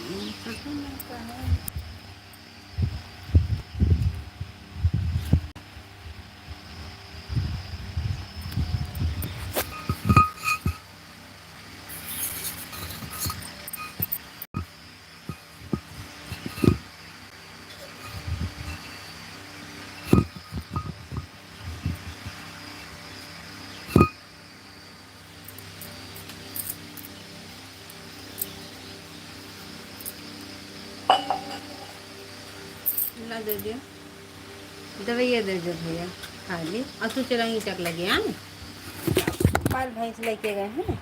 पता नहीं क्या है। ला दे दिया दवाइया दे दो भैया खा ली। और तू चलाएंगी चक लगे हाँ पाल भैंस लेके गए हैं।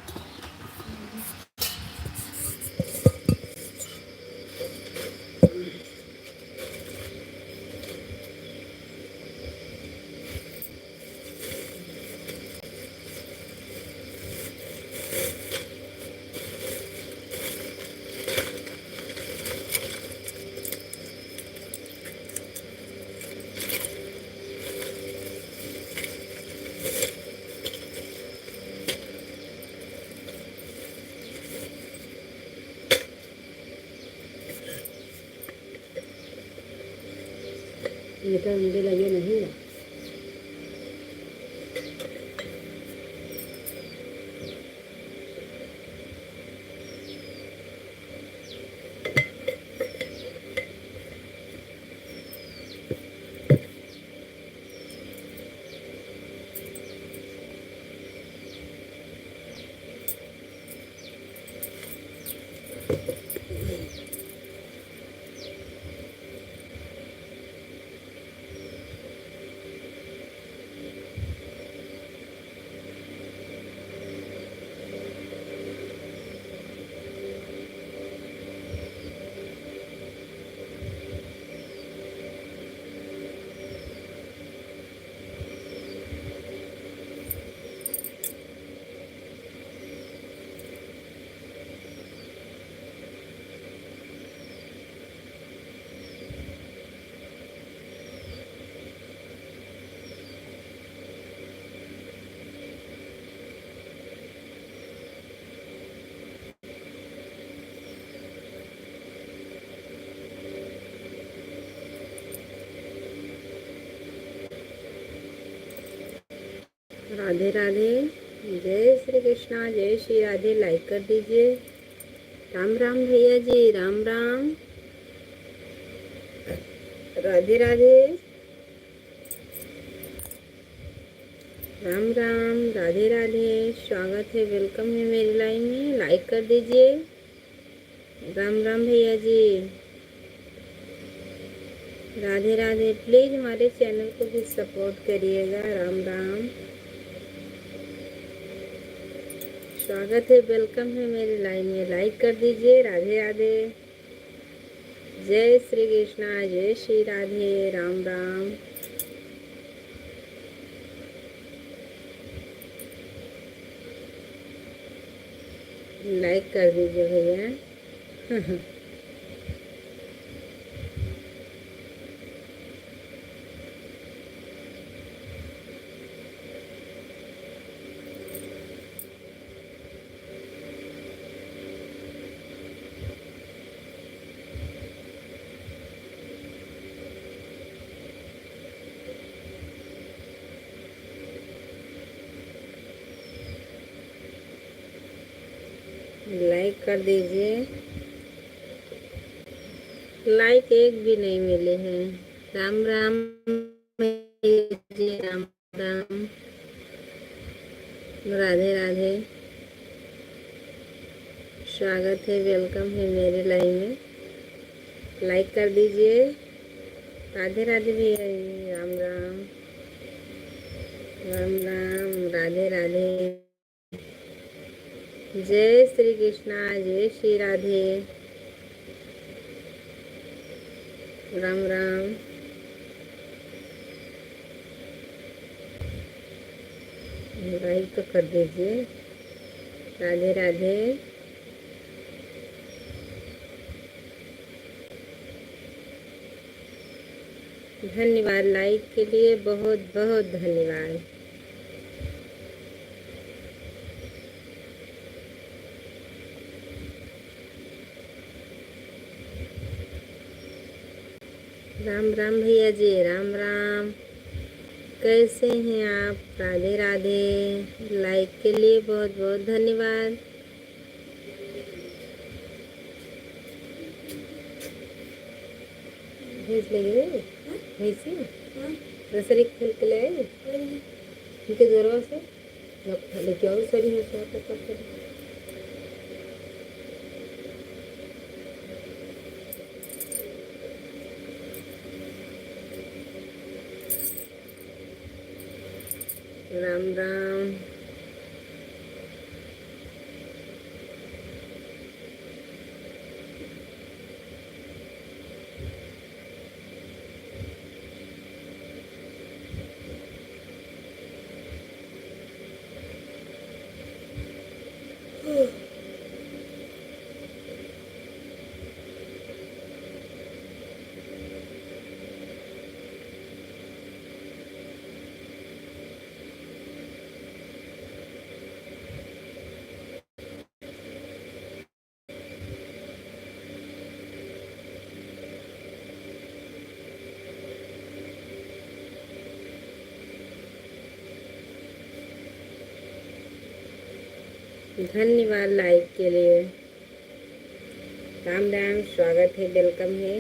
ये तो अंडे लगे नहीं है। राधे राधे, जय श्री कृष्णा, जय श्री राधे। लाइक कर दीजिए। राम राम भैया जी, राम राम, राधे राधे, राम राम, राधे राधे। स्वागत है, वेलकम है मेरी लाइन में। लाइक कर दीजिए। राम राम भैया जी, राधे राधे। प्लीज हमारे चैनल को भी सपोर्ट करिएगा। राम राम, स्वागत है, वेलकम है मेरी लाइन में। लाइक कर दीजिए। राधे राधे, जय श्री कृष्णा, जय श्री राधे, राम राम। लाइक कर दीजिए भैया। लाइक कर दीजिए। लाइक एक भी नहीं मिले हैं। राम राम जी, राम राम, राधे राधे। स्वागत है, वेलकम है मेरे लाइन में। लाइक कर दीजिए। राधे राधे भैया जी, राम राम, राम राम, राधे राधे। जय श्री कृष्णा, जय श्री राधे, राम राम। लाइक तो कर दीजिए। राधे राधे। धन्यवाद लाइक के लिए, बहुत बहुत धन्यवाद। राम राम भैया जी, राम राम। कैसे हैं आप? राधे राधे। लाइक के लिए बहुत बहुत धन्यवाद। भेज लेंगे भैंसी रसरी खेल के ले आए उनके घरों से लेके आओ सरी है तो राम राम। धन्यवाद लाइक के लिए। राम राम, स्वागत है, वेलकम है।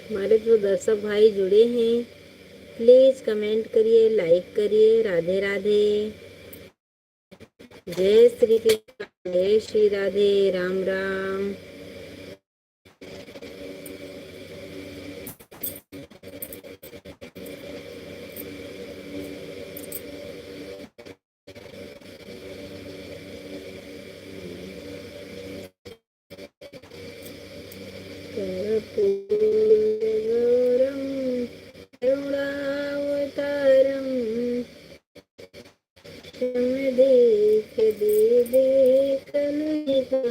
हमारे जो दर्शक भाई जुड़े हैं, प्लीज कमेंट करिए, लाइक करिए। राधे राधे। जय श्री कृष्ण, जय श्री राधे, राम राम। कर्पूरगौरं करुणावतारं देख दे कलयुगासियारम।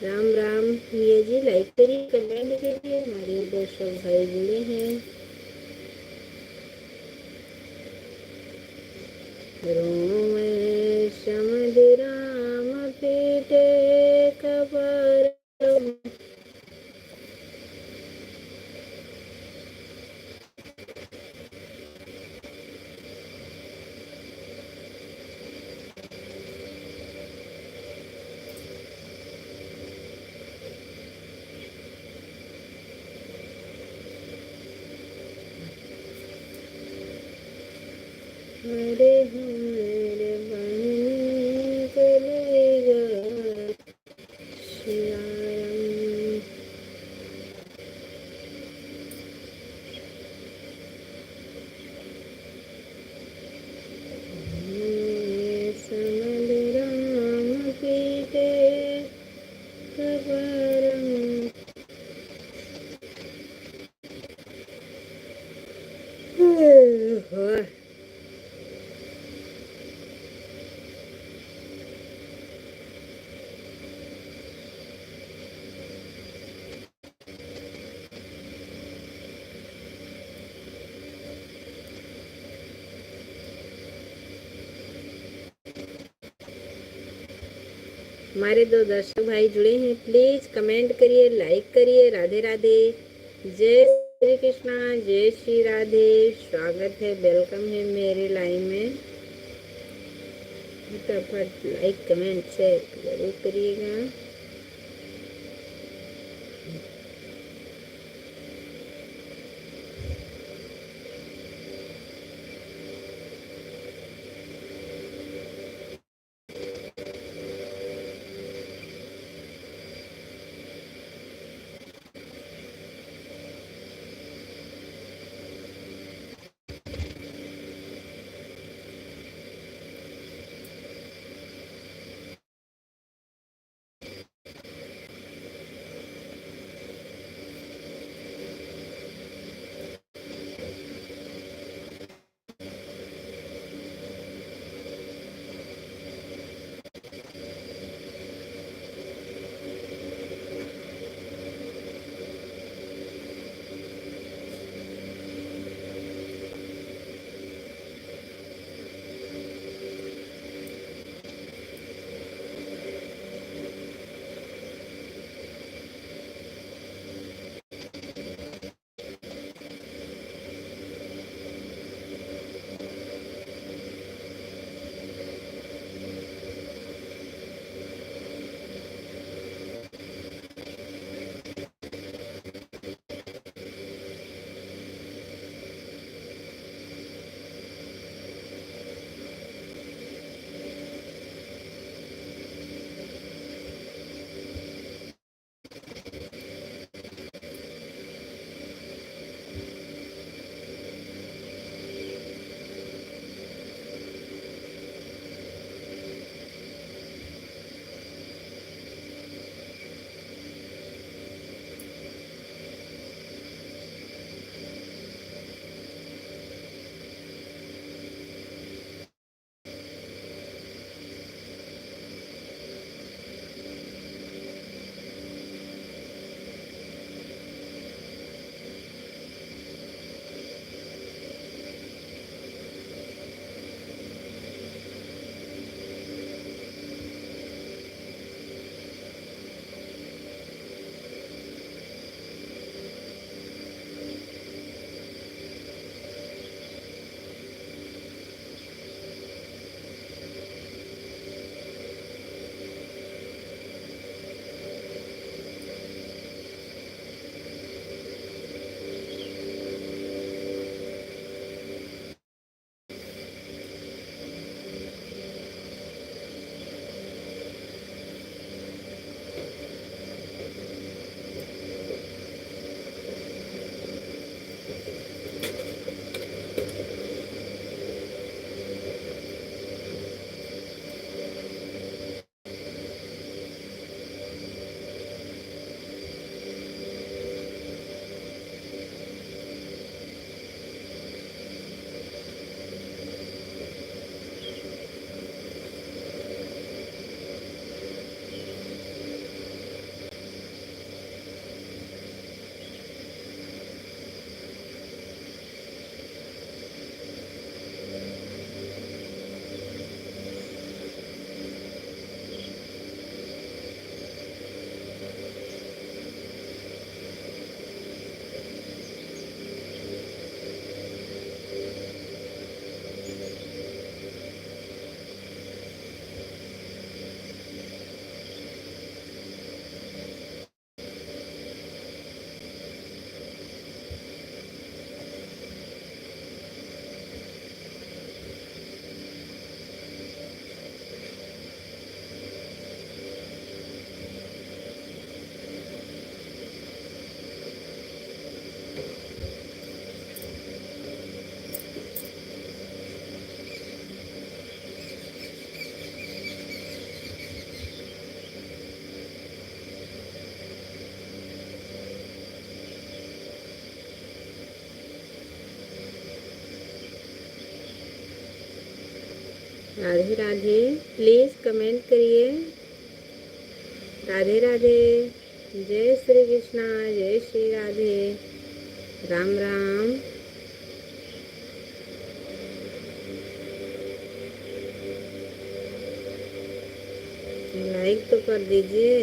राम राम भैया जी, लाइक करिए, कमेंट करिए। हमारे दर्शक भाई जुड़े हैं। रोम शमधिराम पीठे कबरम। हरे हरे बन कलेगा श्याम। समद राम पीते कबरम। हमारे दो दर्शक भाई जुड़े हैं, प्लीज कमेंट करिए, लाइक करिए। राधे राधे, जय श्री कृष्णा, जय श्री राधे। स्वागत है, वेलकम है मेरे लाइन में। फटाफट लाइक कमेंट शेयर जरूर करिएगा। राधे राधे, प्लीज कमेंट करिए। राधे राधे, जय श्री कृष्णा, जय श्री राधे, राम राम। लाइक तो कर दीजिए।